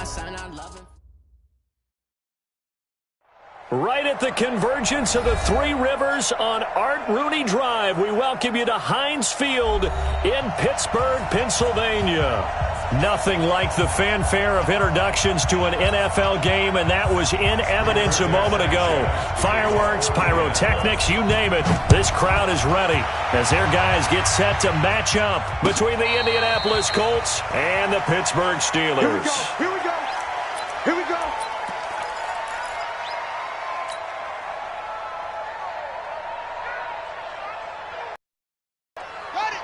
son, I love him. Right at the convergence of the Three Rivers on Art Rooney Drive, we welcome you to Heinz Field in Pittsburgh, Pennsylvania. Nothing like the fanfare of introductions to an NFL game, and that was in evidence a moment ago. Fireworks, pyrotechnics, you name it. This crowd is ready as their guys get set to match up between the Indianapolis Colts and the Pittsburgh Steelers. Here we go. Here we go. Got it.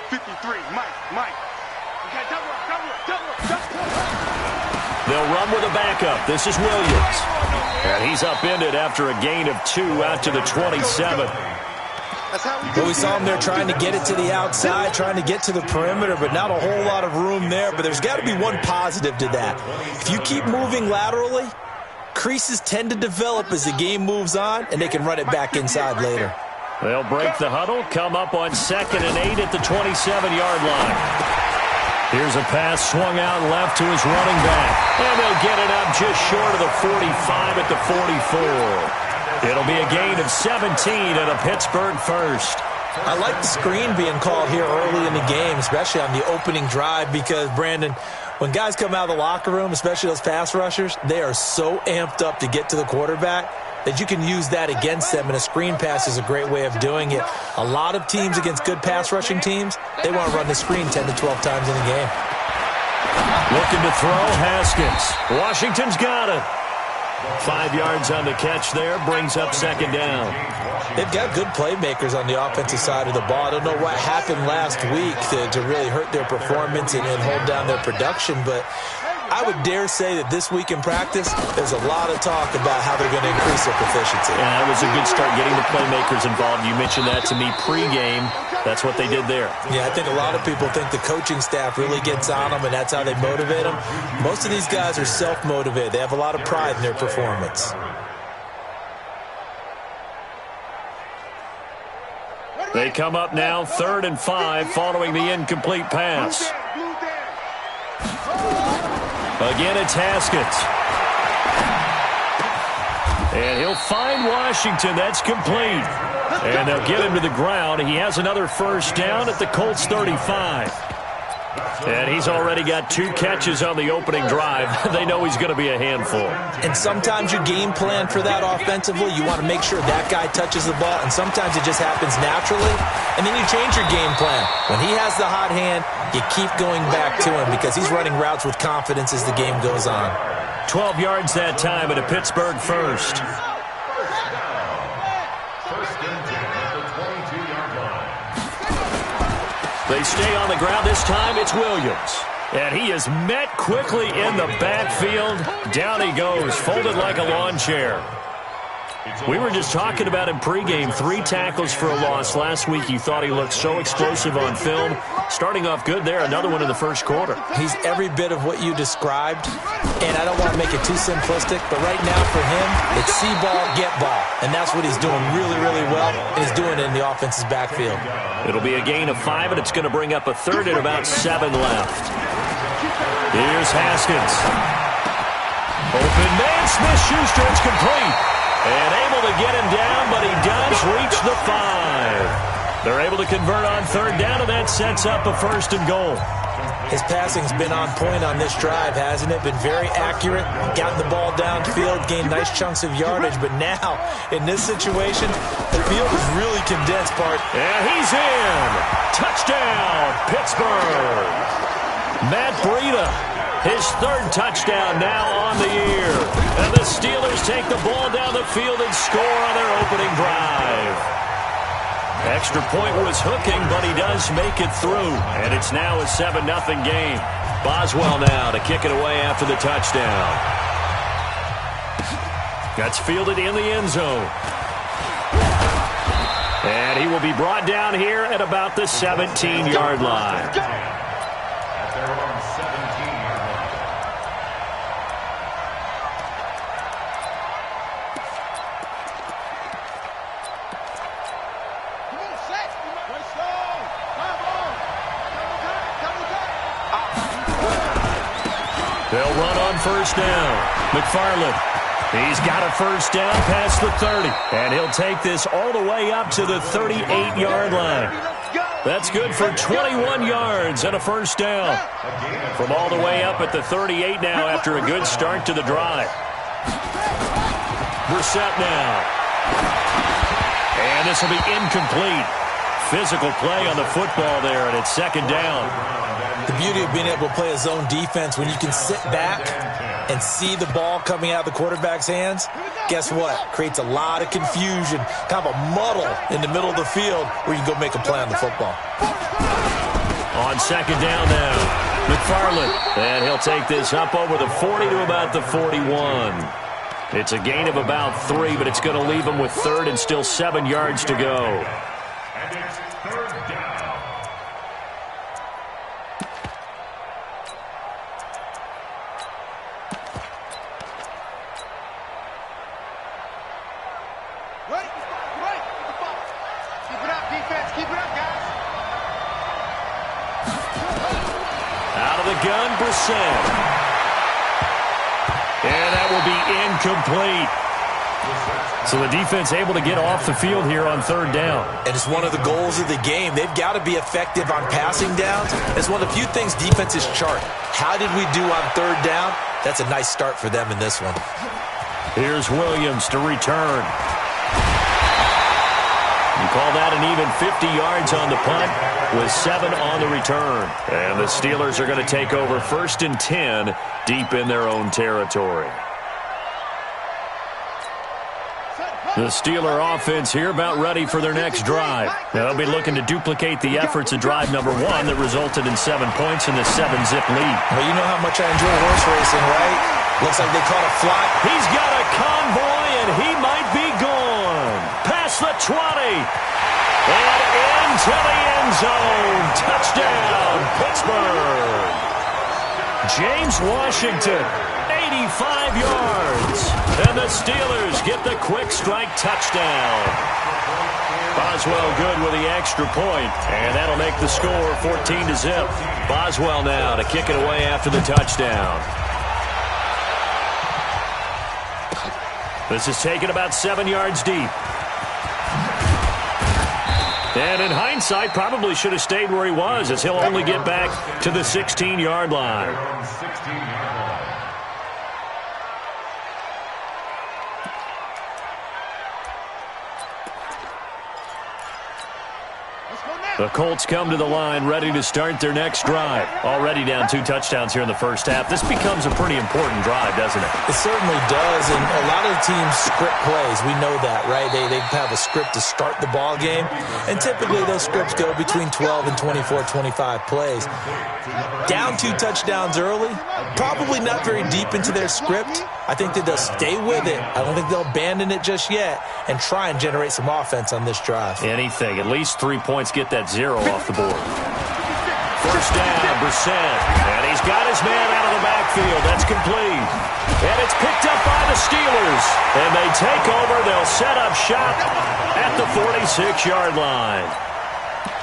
53, Mike. Okay, double up. They'll run with a backup. This is Williams. And he's upended after a gain of 2 out to the 27. Well, we saw him there trying to get it to the outside, trying to get to the perimeter, but not a whole lot of room there. But there's got to be one positive to that. If you keep moving laterally, creases tend to develop as the game moves on, and they can run it back inside later. They'll break the huddle, come up on 2nd and 8 at the 27-yard line. Here's a pass swung out left to his running back. And they'll get it up just short of the 45 at the 44. It'll be a gain of 17 and a Pittsburgh first. I like the screen being called here early in the game, especially on the opening drive, because, Brandon, when guys come out of the locker room, especially those pass rushers, they are so amped up to get to the quarterback that you can use that against them, and a screen pass is a great way of doing it. A lot of teams against good pass rushing teams, they want to run the screen 10 to 12 times in a game. Looking to throw, Haskins. Washington's got it. 5 yards on the catch there, brings up 2nd down. They've got good playmakers on the offensive side of the ball. I don't know what happened last week to really hurt their performance and hold down their production, but I would dare say that this week in practice, there's a lot of talk about how they're going to increase their proficiency. Yeah, that was a good start getting the playmakers involved. You mentioned that to me pregame. That's what they did there. Yeah, I think a lot of people think the coaching staff really gets on them, and that's how they motivate them. Most of these guys are self-motivated. They have a lot of pride in their performance. They come up now 3rd and 5 following the incomplete pass. Again, it's Haskins. And he'll find Washington. That's complete. And they'll get him to the ground. He has another first down at the Colts 35. And he's already got 2 catches on the opening drive. They know he's going to be a handful. And sometimes you game plan for that offensively. You want to make sure that guy touches the ball, and sometimes it just happens naturally. And then you change your game plan. When he has the hot hand, you keep going back to him because he's running routes with confidence as the game goes on. 12 yards that time at a Pittsburgh first. They stay on the ground. This time it's Williams. And he is met quickly in the backfield. Down he goes, folded like a lawn chair. We were just talking about him pregame. 3 tackles for a loss. Last week he thought he looked so explosive on film. Starting off good there. Another one in the first quarter. He's every bit of what you described. And I don't want to make it too simplistic, but right now for him, it's see ball, get ball. And that's what he's doing really, really well. And he's doing it in the offense's backfield. It'll be a gain of 5, and it's going to bring up a 3rd and about 7 left. Here's Haskins. Open man, Smith-Schuster, it's complete. And able to get him down, but he does reach the 5. They're able to convert on 3rd down, and that sets up a 1st and goal. His passing's been on point on this drive, hasn't it? Been very accurate, gotten the ball downfield, gained nice chunks of yardage, but now, in this situation, the field is really condensed, Bart. And he's in! Touchdown, Pittsburgh! Matt Breida, his 3rd touchdown now on the year. And the Steelers take the ball down the field and score on their opening drive. Extra point was hooking, but he does make it through. And it's now a 7-0 game. Boswell now to kick it away after the touchdown. That's fielded in the end zone. And he will be brought down here at about the 17-yard line. They'll run on first down. McFarland. He's got a first down past the 30. And he'll take this all the way up to the 38-yard line. That's good for 21 yards and a first down. From all the way up at the 38 now after a good start to the drive. Brissett now. And this will be incomplete. Physical play on the football there, and it's second down. The beauty of being able to play a zone defense, when you can sit back and see the ball coming out of the quarterback's hands, guess what? Creates a lot of confusion, kind of a muddle in the middle of the field where you can go make a play on the football. On second down now, McFarland. And he'll take this up over the 40 to about the 41. It's a gain of about 3, but it's going to leave him with third and still 7 yards to go. And it's third down. Right. Keep it up, defense. Keep it up, guys. Out of the gun, Brissett. And that will be incomplete. So the defense able to get off the field here on third down. And it's one of the goals of the game. They've got to be effective on passing downs. It's one of the few things defenses chart. How did we do on third down? That's a nice start for them in this one. Here's Williams to return. You call that an even 50 yards on the punt with 7 on the return. And the Steelers are going to take over first and 10 deep in their own territory. The Steeler offense here about ready for their next drive. They'll be looking to duplicate the efforts of drive number 1 that resulted in 7 points in the 7-zip lead. Well, you know how much I enjoy horse racing, right? Looks like they caught a fly. He's got a convoy, and he might be gone. Past the 20. And into the end zone. Touchdown, Pittsburgh. James Washington, 85 yards. And the Steelers get the quick strike touchdown. Boswell good with the extra point, and that'll make the score 14-zip. Boswell now to kick it away after the touchdown. This is taken about 7 yards deep. And in hindsight, probably should have stayed where he was, as he'll only get back to the 16-yard line. The Colts come to the line ready to start their next drive. Already down 2 touchdowns here in the first half. This becomes a pretty important drive, doesn't it? It certainly does, and a lot of the teams script plays. We know that, right? They have a script to start the ball game, and typically those scripts go between 12 and 24, 25 plays. Down 2 touchdowns early, probably not very deep into their script. I think that they'll stay with it. I don't think they'll abandon it just yet and try and generate some offense on this drive. Anything. At least 3 points, get that 0 off the board. First down, Brissett. And he's got his man out of the backfield. That's complete. And it's picked up by the Steelers. And they take over. They'll set up shop at the 46-yard line.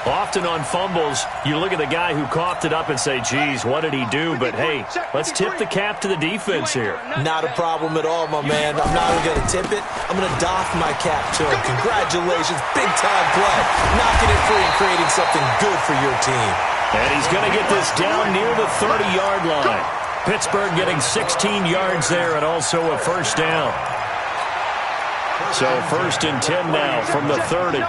Often on fumbles, you look at the guy who coughed it up and say, geez, what did he do? But, hey, let's tip the cap to the defense here. Not a problem at all, my man. I'm not even going to tip it. I'm going to doff my cap to him. Congratulations. Big-time play. Knocking it free and creating something good for your team. And he's going to get this down near the 30-yard line. Pittsburgh getting 16 yards there and also a first down. So first and 10 now from the 30.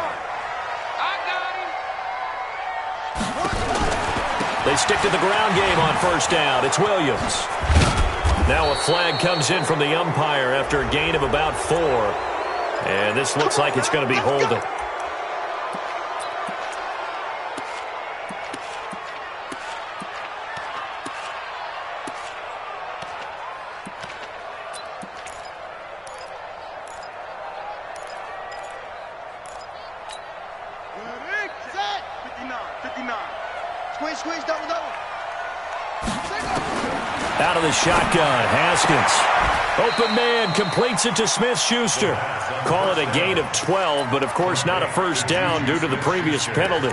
They stick to the ground game on first down. It's Williams. Now a flag comes in from the umpire after a gain of about 4. And this looks like it's going to be holding. Squeeze, double. Out of the shotgun, Haskins. Open man, completes it to Smith-Schuster. Call it a gain of 12, but of course not a first down due to the previous penalty. A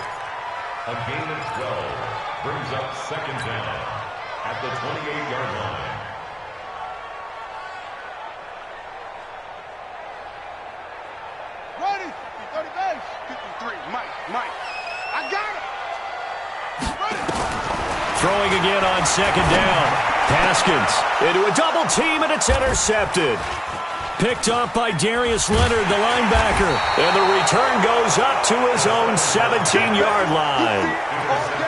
gain of 12 brings up second down at the 28-yard line. Mike. I got it. Throwing again on second down. Haskins into a double team, and it's intercepted. Picked off by Darius Leonard, the linebacker. And the return goes up to his own 17-yard line.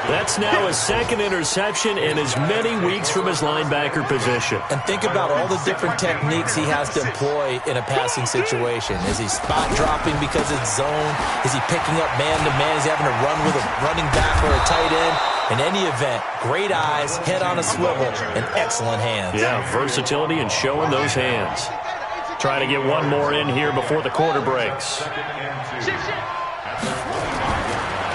That's now his second interception in as many weeks from his linebacker position. And think about all the different techniques he has to employ in a passing situation. Is he spot dropping because it's zone? Is he picking up man-to-man? Is he having to run with a running back or a tight end? In any event, great eyes, head on a swivel, and excellent hands. Yeah, versatility and showing those hands. Trying to get one more in here before the quarter breaks.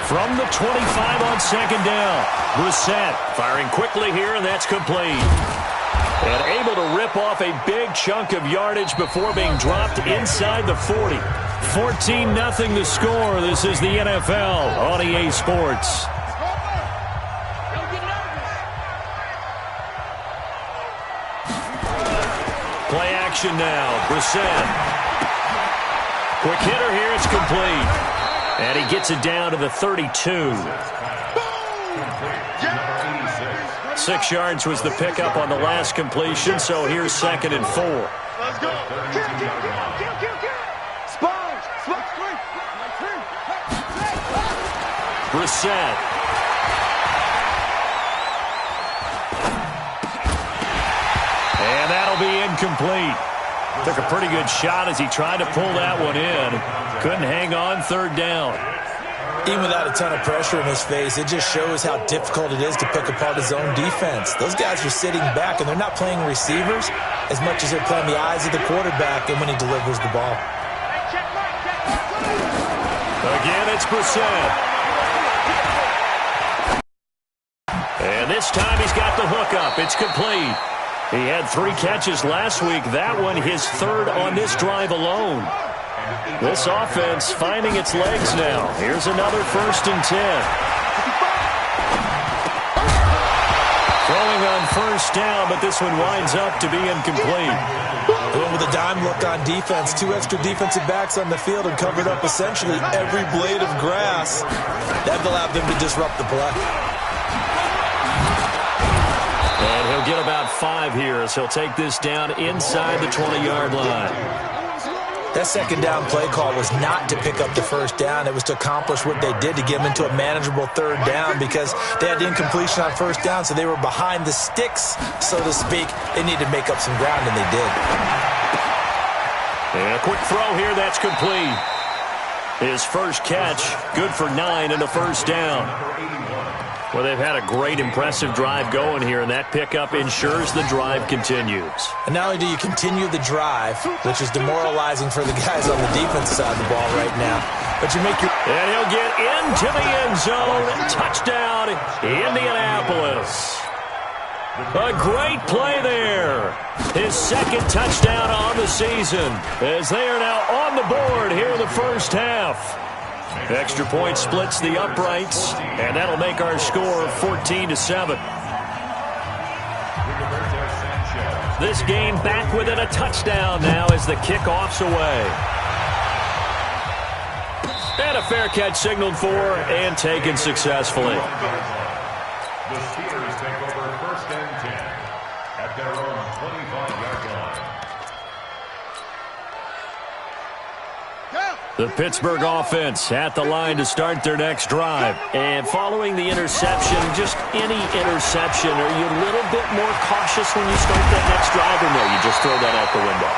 From the 25 on second down, Brissett firing quickly here, and that's complete. And able to rip off a big chunk of yardage before being dropped inside the 40. 14-0 the score. This is the NFL on EA Sports. Play action now. Brissett. Quick hitter here. It's complete. And he gets it down to the 32. 6 yards was the pickup on the last completion, so here's 2nd and 4. Let's go. Sponge. Brissett. And that'll be incomplete. Took a pretty good shot as he tried to pull that one in. Couldn't hang on, 3rd down. Even without a ton of pressure in his face, it just shows how difficult it is to pick apart his own defense. Those guys are sitting back, and they're not playing receivers as much as they're playing the eyes of the quarterback and when he delivers the ball. Again, it's Brissett. And this time he's got the hookup. It's complete. He had 3 catches last week. That one his 3rd on this drive alone. This offense finding its legs now. Here's another 1st and 10. Throwing on 1st down, but this one winds up to be incomplete. Going with a dime look on defense. 2 extra defensive backs on the field and covered up essentially every blade of grass. That allowed them to disrupt the play. And he'll get about 5 here as he'll take this down inside the 20-yard line. That second down play call was not to pick up the 1st down. It was to accomplish what they did to get them into a manageable 3rd down because they had the incompletion on 1st down, so they were behind the sticks, so to speak. They needed to make up some ground, and they did. And a quick throw here, that's complete. His first catch, good for 9 and a 1st down. Well, they've had a great, impressive drive going here, and that pickup ensures the drive continues. And not only do you continue the drive, which is demoralizing for the guys on the defensive side of the ball right now, but you make your... And he'll get into the end zone. Touchdown, Indianapolis. A great play there. His 2nd touchdown on the season as they are now on the board here in the first half. Extra point splits the uprights, and that'll make our score 14-7. This game back within a touchdown now as the kickoff's away. And a fair catch signaled for and taken successfully. The Steelers take over 1st and 10 at their own 25-yard line. The Pittsburgh offense at the line to start their next drive. And following the interception, just any interception, are you a little bit more cautious when you start that next drive, or no, you just throw that out the window?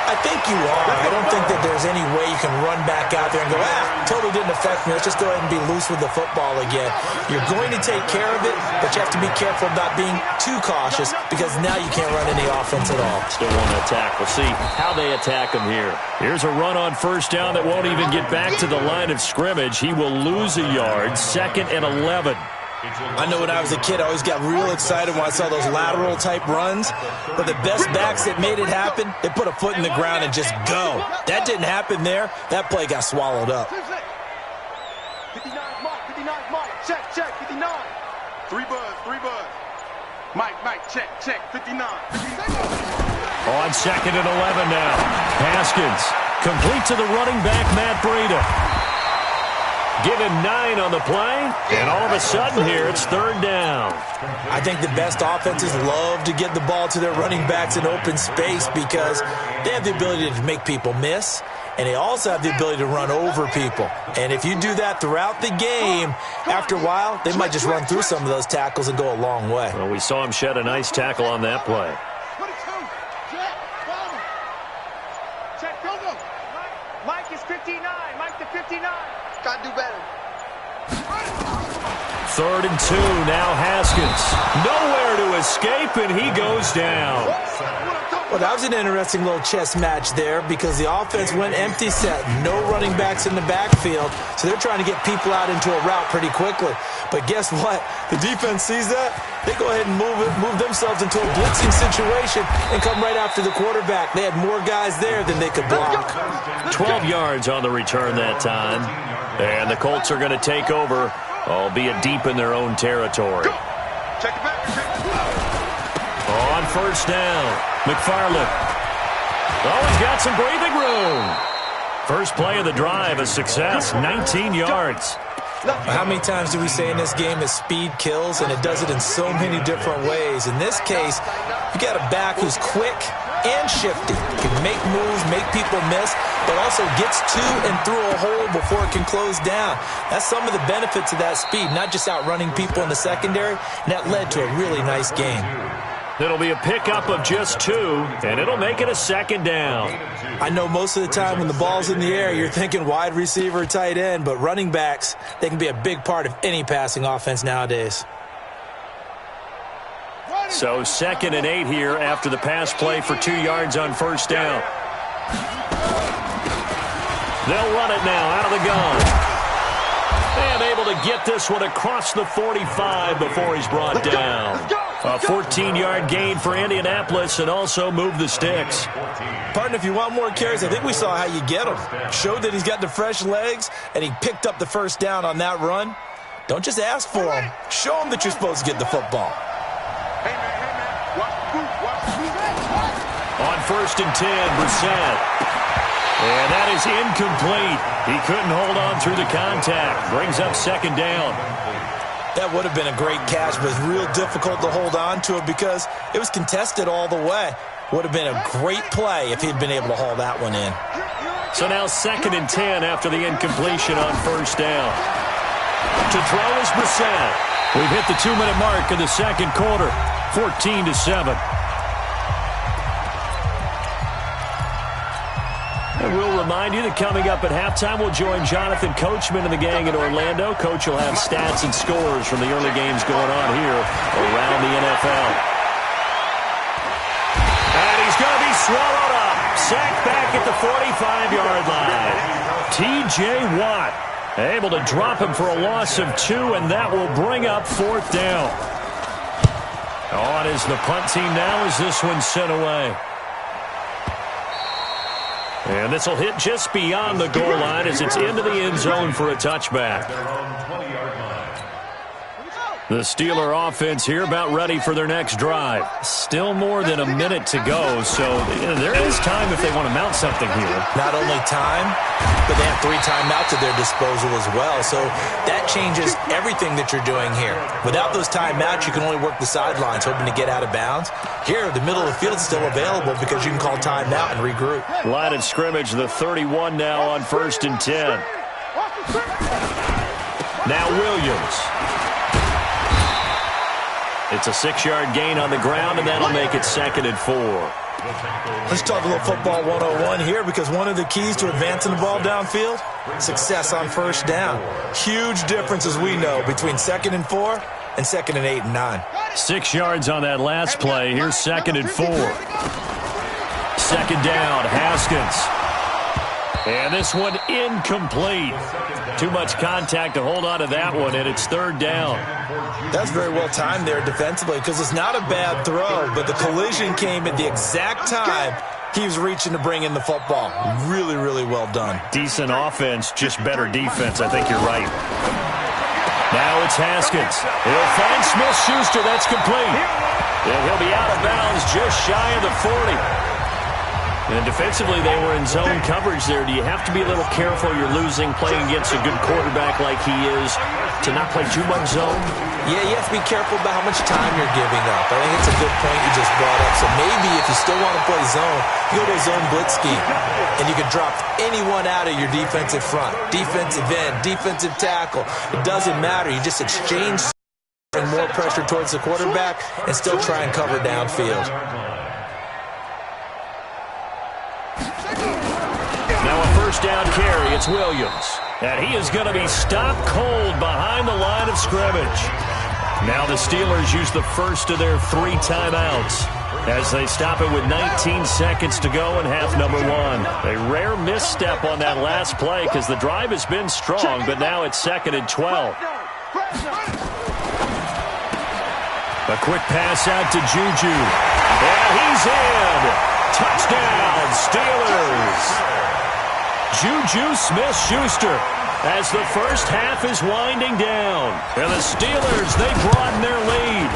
I think you are. I don't think that there's any way you can run back out there and go, totally didn't affect me. Let's just go ahead and be loose with the football again. You're going to take care of it, but you have to be careful about being too cautious because now you can't run any offense at all. Still want to attack. We'll see how they attack him here. Here's a run on 1st down that won't even get back to the line of scrimmage. He will lose a yard. 2nd and 11. I know when I was a kid, I always got real excited when I saw those lateral-type runs. But the best backs that made it happen, they put a foot in the ground and just go. That didn't happen there. That play got swallowed up. 59, Mike. Check, 59. 3 buzz. Mike, check, 59. On 2nd and 11 now. Haskins complete to the running back, Matt Breida. Give him 9 on the play, and all of a sudden here, it's third down. I think the best offenses love to get the ball to their running backs in open space because they have the ability to make people miss, and they also have the ability to run over people. And if you do that throughout the game, after a while, they might just run through some of those tackles and go a long way. Well, we saw him shed a nice tackle on that play. Mike is 59. Mike to 59. Got to do better. 3rd and 2, now Haskins. Nowhere to escape, and he goes down. Well, that was an interesting little chess match there because the offense went empty set. No running backs in the backfield, so they're trying to get people out into a route pretty quickly. But guess what? The defense sees that. They go ahead and move themselves into a blitzing situation and come right after the quarterback. They had more guys there than they could block. 12 yards on the return that time. And the Colts are going to take over, albeit deep in their own territory. Check it back. On first down, McFarland. Oh, he's got some breathing room. First play of the drive, a success, 19 yards. How many times do we say in this game that speed kills, and it does it in so many different ways? In this case, you got a back who's quick and shifty, can make moves, make people miss, but also gets to and through a hole before it can close down. That's some of the benefits of that speed, not just outrunning people in the secondary, and that led to a really nice game. It'll be a pickup of just 2, and it'll make it a 2nd down. I know most of the time when the ball's in the air, you're thinking wide receiver, tight end, but running backs, they can be a big part of any passing offense nowadays. So 2nd and 8 here after the pass play for 2 yards on first down. They'll run it now out of the gun. And able to get this one across the 45 before he's brought down. A 14-yard gain for Indianapolis and also move the sticks. Partner, if you want more carries, I think we saw how you get him. Showed that he's got the fresh legs, and he picked up the first down on that run. Don't just ask for him. Show him that you're supposed to get the football. Hey, man. Watch the boot. Watch the boot. On 1st and 10, Brissett. And that is incomplete. He couldn't hold on through the contact. Brings up 2nd down. That would have been a great catch, but it's real difficult to hold on to it because it was contested all the way. Would have been a great play if he'd been able to haul that one in. So now 2nd and 10 after the incompletion on first down. To throw is Brissett. We've hit the 2-minute mark of the second quarter, 14-7. And we'll remind you that coming up at halftime, we'll join Jonathan Coachman and the gang in Orlando. Coach will have stats and scores from the early games going on here around the NFL. And he's going to be swallowed up. Sacked back at the 45-yard line. T.J. Watt able to drop him for a loss of 2, and that will bring up 4th down. On is the punt team now as this one's sent away. And this will hit just beyond the goal line as it's into the end zone for a touchback. The Steeler offense here about ready for their next drive. Still more than a minute to go, so there is time if they want to mount something here. Not only time, but they have 3 timeouts at their disposal as well, so that changes everything that you're doing here. Without those timeouts, you can only work the sidelines, hoping to get out of bounds. Here, the middle of the field is still available because you can call timeout and regroup. Line of scrimmage, the 31 now on 1st and 10. Now Williams. It's a 6-yard gain on the ground, and that'll make it 2nd and 4. Let's talk a little football 101 here because one of the keys to advancing the ball downfield, success on first down. Huge difference, as we know, between 2nd and 4 and 2nd and 8 and 9. 6 yards on that last play. Here's 2nd and 4. 2nd down, Haskins. And this one incomplete. Too much contact to hold on to that one, and it's 3rd down. That's very well timed there defensively because it's not a bad throw, but the collision came at the exact time he was reaching to bring in the football. Really, really well done. Decent offense, just better defense. I think you're right. Now it's Haskins. He'll find Smith-Schuster. That's complete. And he'll be out of bounds just shy of the 40. And defensively, they were in zone coverage there. Do you have to be a little careful? You're losing, playing against a good quarterback like he is, to not play too much zone? Yeah, you have to be careful about how much time you're giving up. I think it's a good point you just brought up. So maybe if you still want to play zone, you go to a zone blitz scheme, and you can drop anyone out of your defensive front, defensive end, defensive tackle. It doesn't matter. You just exchange more pressure towards the quarterback and still try and cover downfield. Now a first down carry. It's Williams. And he is going to be stopped cold behind the line of scrimmage. Now the Steelers use the first of their 3 timeouts as they stop it with 19 seconds to go in half number 1. A rare misstep on that last play because the drive has been strong, but now it's 2nd and 12. A quick pass out to Juju. And he's in. Touchdown, Steelers. Juju Smith-Schuster as the first half is winding down. And the Steelers, they broaden their lead.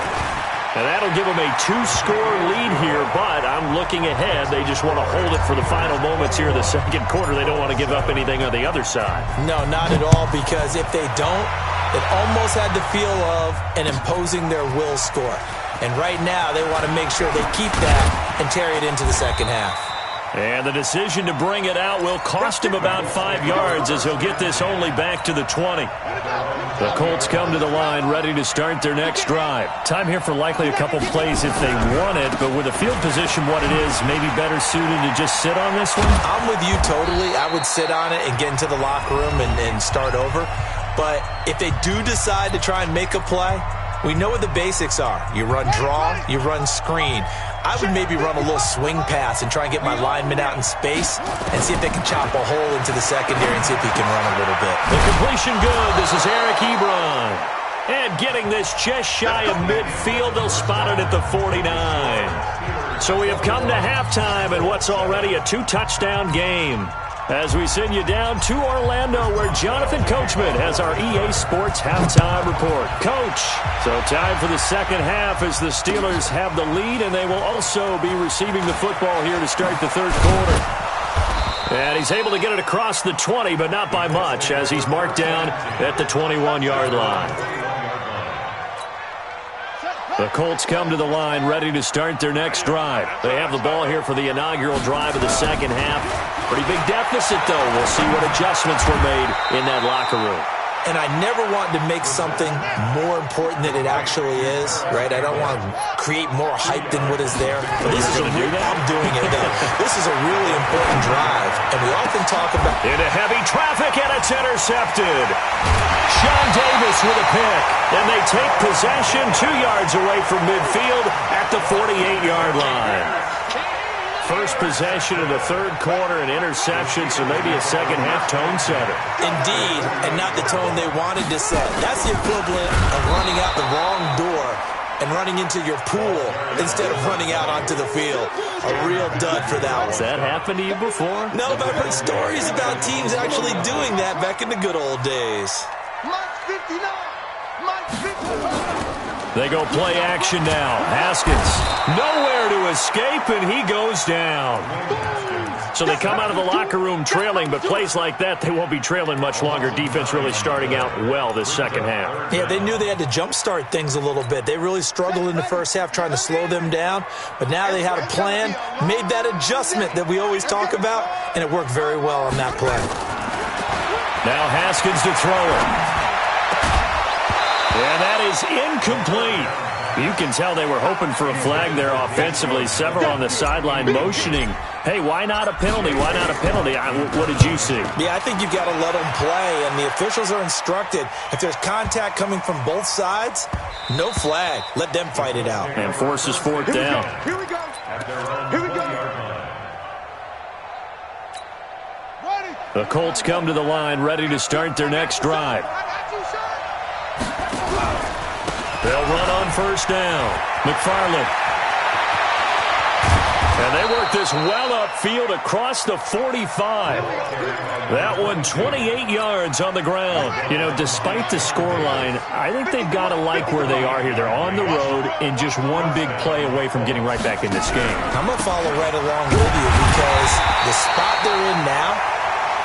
And that'll give them a 2-score lead here, but I'm looking ahead. They just want to hold it for the final moments here in the second quarter. They don't want to give up anything on the other side. No, not at all, because if they don't, it almost had the feel of an imposing their will score. And right now, they want to make sure they keep that and carry it into the second half. And the decision to bring it out will cost him about 5 yards as he'll get this only back to the 20. The Colts come to the line ready to start their next drive. Time here for likely a couple plays if they want it, but with the field position what it is, maybe better suited to just sit on this one? I'm with you totally. I would sit on it and get into the locker room and start over. But if they do decide to try and make a play, we know what the basics are. You run draw, you run screen. I would maybe run a little swing pass and try and get my lineman out in space and see if they can chop a hole into the secondary and see if he can run a little bit. The completion good. This is Eric Ebron. And getting this just shy of midfield, they'll spot it at the 49. So we have come to halftime in what's already a 2-touchdown game. As we send you down to Orlando, where Jonathan Coachman has our EA Sports Halftime Report. Coach, so time for the second half as the Steelers have the lead, and they will also be receiving the football here to start the third quarter. And he's able to get it across the 20, but not by much, as he's marked down at the 21-yard line. The Colts come to the line ready to start their next drive. They have the ball here for the inaugural drive of the second half. Pretty big deficit, though. We'll see what adjustments were made in that locker room. And I never want to make something more important than it actually is, right? I don't want to create more hype than what is there. But this is I'm doing it, though. This is a really important drive, and we often talk about... Into heavy traffic, and it's intercepted. Sean Davis with a pick, and they take possession 2 yards away from midfield at the 48-yard line. First possession of the third quarter, an interception, so maybe a second-half tone setter. Indeed, and not the tone they wanted to set. That's the equivalent of running out the wrong door and running into your pool instead of running out onto the field. A real dud for that one. Has that happened to you before? No, but I've heard stories about teams actually doing that back in the good old days. They go play action now. Haskins, nowhere to escape, and he goes down. So they come out of the locker room trailing, but plays like that, they won't be trailing much longer. Defense really starting out well this second half. Yeah, they knew they had to jumpstart things a little bit. They really struggled in the first half trying to slow them down, but now they had a plan, made that adjustment that we always talk about, and it worked very well on that play. Now Haskins to throw it. And that is incomplete. You can tell they were hoping for a flag there offensively. Several on the sideline motioning. Hey, why not a penalty? Why not a penalty? What did you see? Yeah, I think you've got to let them play, and the officials are instructed. If there's contact coming from both sides, no flag. Let them fight it out. And forces fourth down. Here we go. Here we go. The Colts come to the line ready to start their next drive. They'll run on first down. McFarland. And they work this well upfield across the 45. That one 28 yards on the ground. You know, despite the scoreline, I think they've got to like where they are here. They're on the road and just one big play away from getting right back in this game. I'm going to follow right along with you because the spot they're in now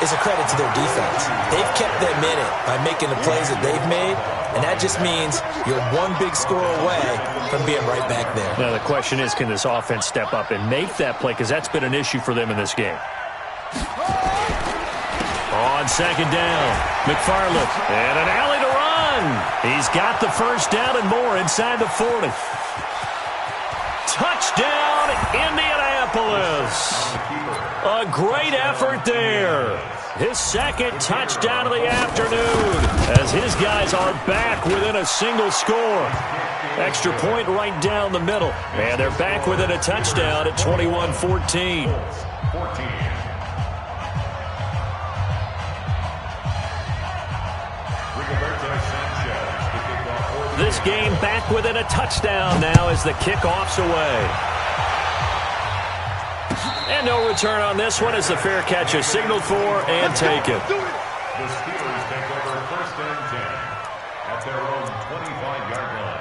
is a credit to their defense. They've kept them in it by making the plays that they've made, and that just means you're one big score away from being right back there. Now, the question is, can this offense step up and make that play? Because that's been an issue for them in this game. On second down, McFarland, and an alley to run. He's got the first down and more inside the 40. Touchdown, Indianapolis. A great effort there. His second touchdown of the afternoon as his guys are back within a single score. Extra point right down the middle. And they're back within a touchdown at 21-14. This game back within a touchdown now as the kickoff's away. And no return on this one as the fair catch is signaled for and taken. The Steelers take over first and 10 at their own 25-yard line.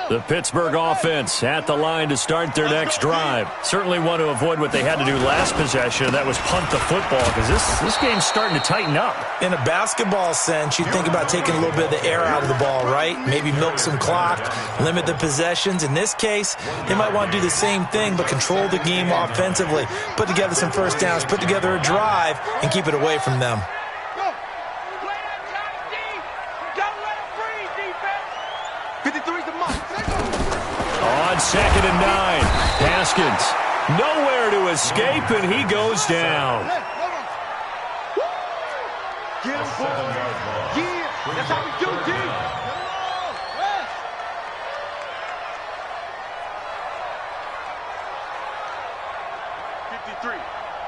The Pittsburgh offense at the line to start their next drive. Certainly want to avoid what they had to do last possession. That was punt the football because this game's starting to tighten up. In a basketball sense, you think about taking a little bit of the air out of the ball, right? Maybe milk some clock, limit the possessions. In this case, they might want to do the same thing but control the game offensively. Put together some first downs, put together a drive, and keep it away from them. On second and 9, Haskins nowhere to escape, and he goes down. Get him, boy. Yeah, that's how we do, D.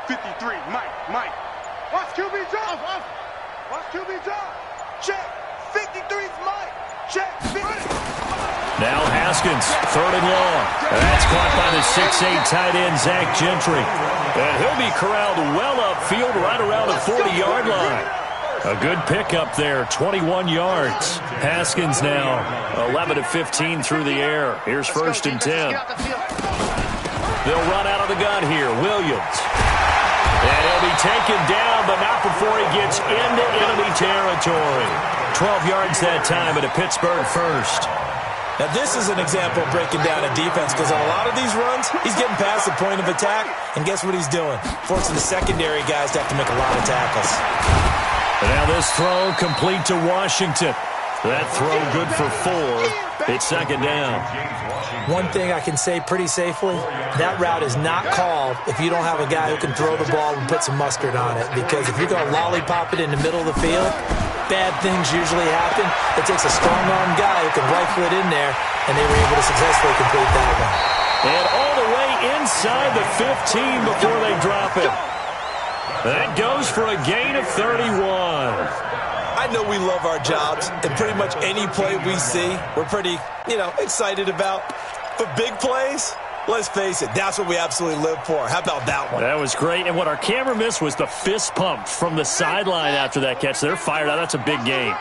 53, Mike. Watch QB drop. Watch QB drop. Check. 53's Mike. Check. 50. Now Haskins, third and long. That's caught by the 6'8 tight end, Zach Gentry. And he'll be corralled well upfield right around the 40-yard line. A good pickup there, 21 yards. Haskins now 11 of 15 through the air. Here's first and 10. They'll run out of the gun here. Williams. And he'll be taken down, but not before he gets into enemy territory. 12 yards that time at a Pittsburgh first. Now, this is an example of breaking down a defense because on a lot of these runs, he's getting past the point of attack, and guess what he's doing? Forcing the secondary guys to have to make a lot of tackles. And now this throw complete to Washington. That throw good for 4. It's second down. One thing I can say pretty safely, that route is not called if you don't have a guy who can throw the ball and put some mustard on it. Because if you're going to lollipop it in the middle of the field, bad things usually happen. It takes a strong-arm guy who can rifle it in there, and they were able to successfully complete that one. And all the way inside the 15 before they drop it. That goes for a gain of 31. I know we love our jobs, and pretty much any play we see, we're pretty, excited about. But big plays, let's face it, that's what we absolutely live for. How about that one? That was great. And what our camera missed was the fist pump from the sideline after that catch. They're fired out. That's a big gain.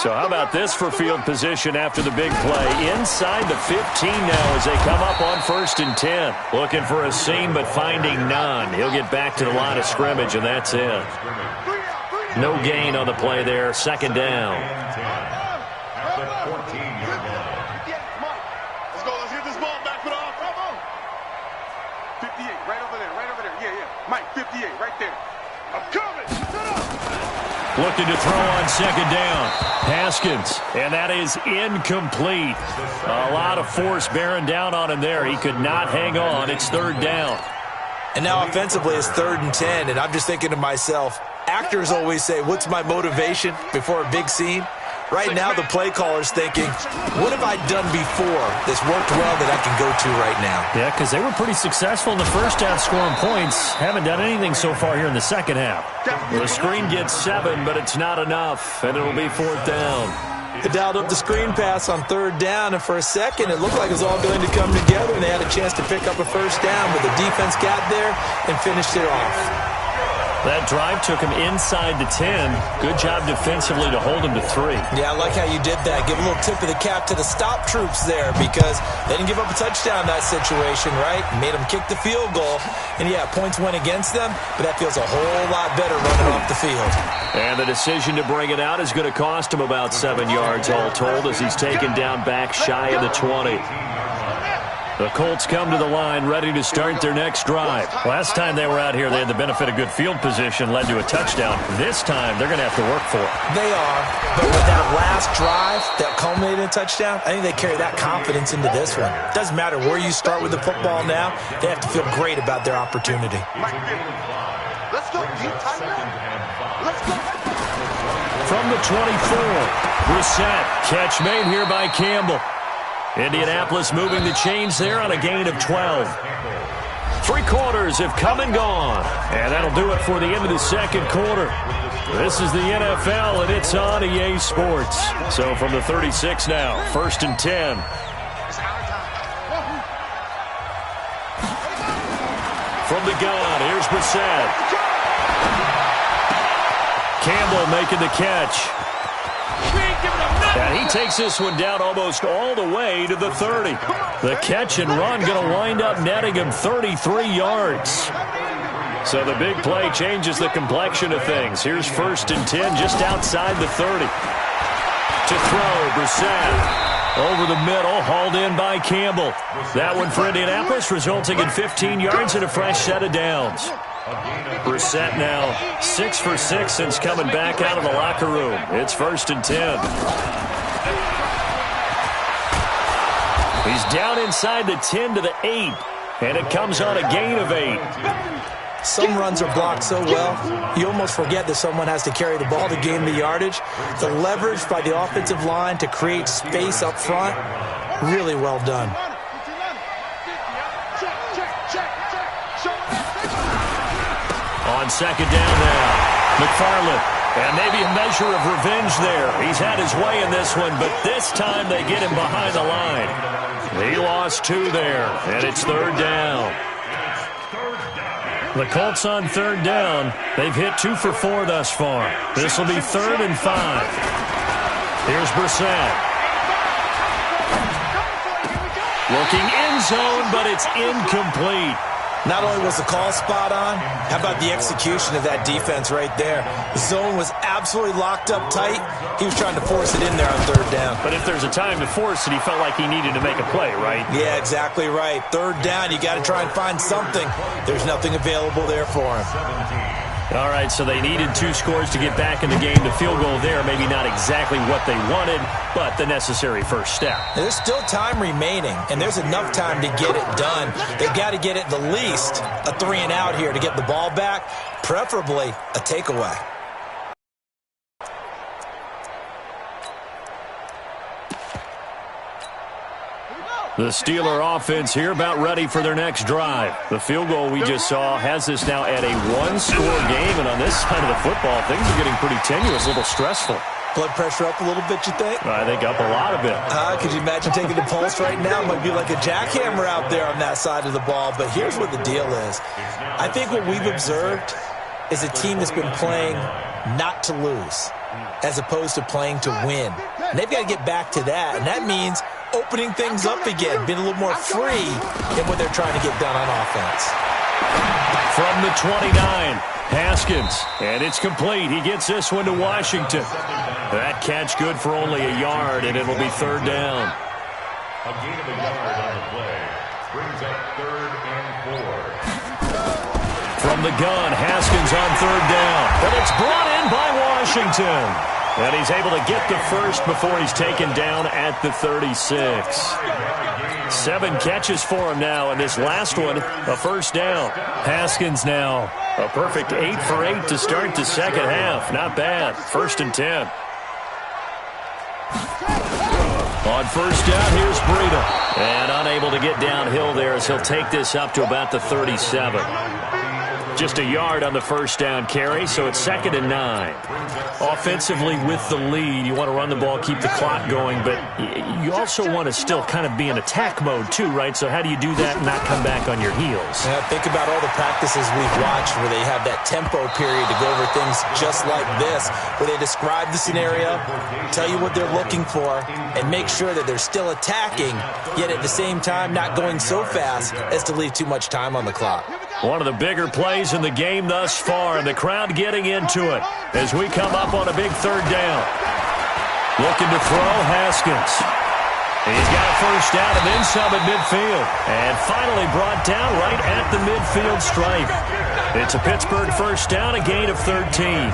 So how about this for field position after the big play? Inside the 15 now as they come up on first and 10. Looking for a seam but finding none. He'll get back to the line of scrimmage, and that's it. No gain on the play there. Second down. At the 14-yard line. Let's go. Let's get this ball back. Put it off. 58, right over there. Yeah. Mike, 58, right there. I'm coming. Shut up. Looking to throw on second down. Haskins, and that is incomplete. A lot of force bearing down on him there. He could not hang on. It's third down. And now offensively it's 3rd and 10, and I'm just thinking to myself, actors always say, what's my motivation before a big scene? Right now, the play caller's thinking, what have I done before that's worked well that I can go to right now? Yeah, because they were pretty successful in the first half scoring points. Haven't done anything so far here in the second half. The screen gets 7, but it's not enough, and it'll be 4th down. They dialed up the screen pass on 3rd down, and for a second, it looked like it was all going to come together, and they had a chance to pick up a 1st down, but the defense got there and finished it off. That drive took him inside the 10. Good job defensively to hold him to 3. Yeah, I like how you did that. Give a little tip of the cap to the stop troops there because they didn't give up a touchdown in that situation, right? Made them kick the field goal. And, yeah, points went against them, but that feels a whole lot better running off the field. And the decision to bring it out is going to cost him about 7 yards all told as he's taken down back shy of the 20. The Colts come to the line ready to start their next drive. Last time they were out here, they had the benefit of good field position, led to a touchdown. This time, they're going to have to work for it. They are, but with that last drive that culminated in a touchdown, I think they carry that confidence into this one. Doesn't matter where you start with the football now, they have to feel great about their opportunity. Let's go. Let's go. From the 24, Brissett, catch made here by Campbell. Indianapolis moving the chains there on a gain of 12. 3 quarters have come and gone. And that'll do it for the end of the second quarter. This is the NFL, and it's on EA Sports. So from the 36 now, 1st and 10. From the gun, here's Brissett. Campbell making the catch. And he takes this one down almost all the way to the 30. The catch and run going to wind up netting him 33 yards. So the big play changes the complexion of things. Here's 1st and 10 just outside the 30. To throw, Brissett. Over the middle, hauled in by Campbell. That one for Indianapolis, resulting in 15 yards and a fresh set of downs. Brissett now 6 for 6 since coming back out of the locker room. It's 1st and 10. He's down inside the 10 to the 8, and it comes on a gain of 8. Some runs are blocked so well, you almost forget that someone has to carry the ball to gain the yardage. The leverage by the offensive line to create space up front, really well done. On 2nd down now, McFarland. And maybe a measure of revenge there. He's had his way in this one, but this time they get him behind the line. He lost 2 there, and it's 3rd down. The Colts on 3rd down. They've hit 2 for 4 thus far. This will be 3rd and 5. Here's Brissett. Looking end zone, but it's incomplete. Not only was the call spot on, how about the execution of that defense right there? The zone was absolutely locked up tight. He was trying to force it in there on 3rd down. But if there's a time to force it, he felt like he needed to make a play, right? Yeah, exactly right. 3rd down, you got to try and find something. There's nothing available there for him. All right, so they needed 2 scores to get back in the game. The field goal there, maybe not exactly what they wanted, but the necessary first step. There's still time remaining, and there's enough time to get it done. They've got to get it the least a 3 and out here to get the ball back, preferably a takeaway. The Steeler offense here about ready for their next drive. The field goal we just saw has this now at a 1-score game, and on this side of the football, things are getting pretty tenuous, a little stressful. Blood pressure up a little bit, you think? I think up a lot of it. Could you imagine taking the pulse right now? It might be like a jackhammer out there on that side of the ball, but here's what the deal is. I think what we've observed is a team that's been playing not to lose as opposed to playing to win. And they've got to get back to that, and that means opening things up again, being a little more free in what they're trying to get done on offense. From the 29, Haskins, and it's complete. He gets this one to Washington. That catch good for only a yard, and it'll be 3rd down. A gain of a yard on the play brings up 3rd and 4. From the gun, Haskins on 3rd down, but it's brought in by Washington. And he's able to get the first before he's taken down at the 36. 7 catches for him now, and this last one, a 1st down. Haskins now, a perfect 8 for 8 to start the second half. Not bad. 1st and 10. On first down, here's Breida. And unable to get downhill there as he'll take this up to about the 37. Just a yard on the first down carry, so it's 2nd and 9. Offensively with the lead, you want to run the ball, keep the clock going, but you also want to still kind of be in attack mode too, right? So how do you do that and not come back on your heels? Yeah, think about all the practices we've watched where they have that tempo period to go over things just like this, where they describe the scenario, tell you what they're looking for, and make sure that they're still attacking, yet at the same time not going so fast as to leave too much time on the clock. One of the bigger plays in the game thus far, and the crowd getting into it as we come up on a big 3rd down. Looking to throw, Haskins. He's got a first down and then some at midfield. And finally brought down right at the midfield stripe. It's a Pittsburgh first down, a gain of 13.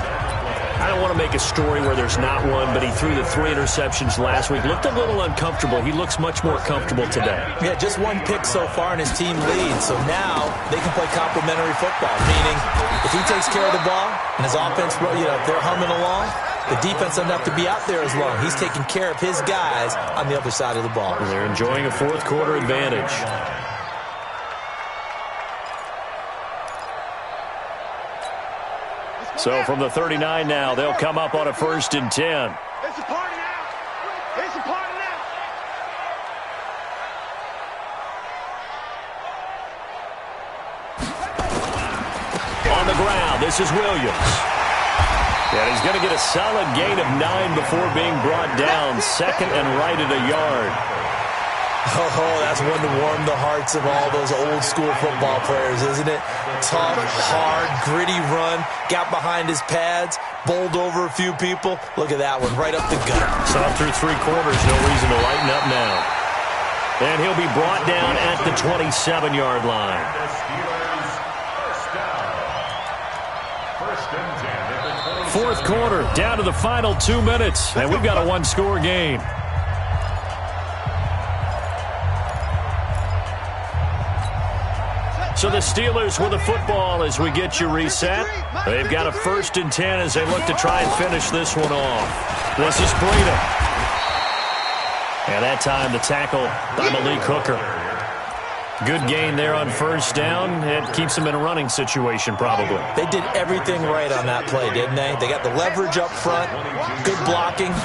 I don't want to make a story where there's not one, but he threw the 3 interceptions last week. Looked a little uncomfortable. He looks much more comfortable today. Yeah, just 1 pick so far and his team leads. So now they can play complementary football, meaning if he takes care of the ball and his offense, if they're humming along, the defense doesn't have to be out there as long. He's taking care of his guys on the other side of the ball. They're enjoying a 4th quarter advantage. So from the 39 now, they'll come up on a 1st and 10. It's a party now. It's a party now. On the ground, this is Williams. And he's going to get a solid gain of 9 before being brought down. 2nd and right at a yard. Oh, that's one to warm the hearts of all those old-school football players, isn't it? Tough, hard, gritty run, got behind his pads, bowled over a few people. Look at that one, right up the gut. Saw through 3 quarters, no reason to lighten up now. And he'll be brought down at the 27-yard line. Fourth quarter, down to the final 2 minutes, and we've got a 1-score game. So the Steelers with the football as we get you reset. They've got a 1st and 10 as they look to try and finish this one off. This is Breida. And that time the tackle by Malik Hooker. Good gain there on first down. It keeps them in a running situation probably. They did everything right on that play, didn't they? They got the leverage up front, good blocking,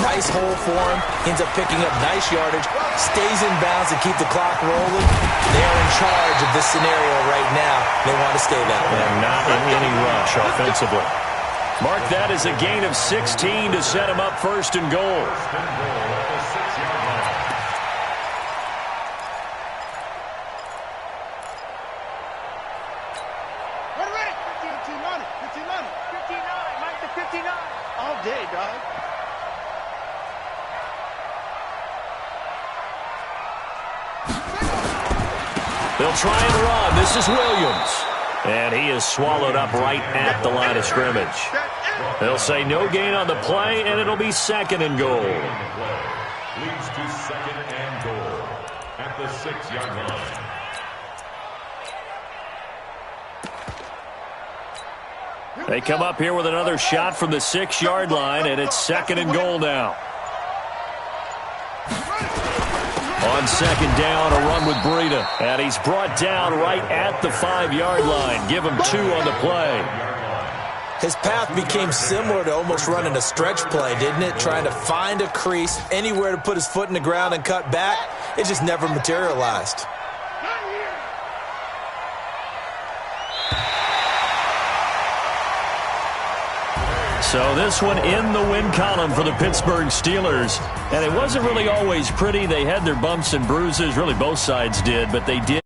nice hole for him, ends up picking up nice yardage, stays in bounds to keep the clock rolling. They are in charge of this scenario right now. They want to stay that way. And not in any rush offensively. Mark that as a gain of 16 to set him up 1st and goal. They'll try and run. This is Williams. And he is swallowed up right at the line of scrimmage. They'll say no gain on the play, and it'll be 2nd and goal. Leads to 2nd and goal at the 6-yard line. They come up here with another shot from the 6-yard line, and it's 2nd and goal now. On 2nd down, a run with Breida. And he's brought down right at the 5-yard line. Give him 2 on the play. His path became similar to almost running a stretch play, didn't it? Trying to find a crease, anywhere to put his foot in the ground and cut back. It just never materialized. So this one in the win column for the Pittsburgh Steelers. And it wasn't really always pretty. They had their bumps and bruises. Really both sides did, but they did.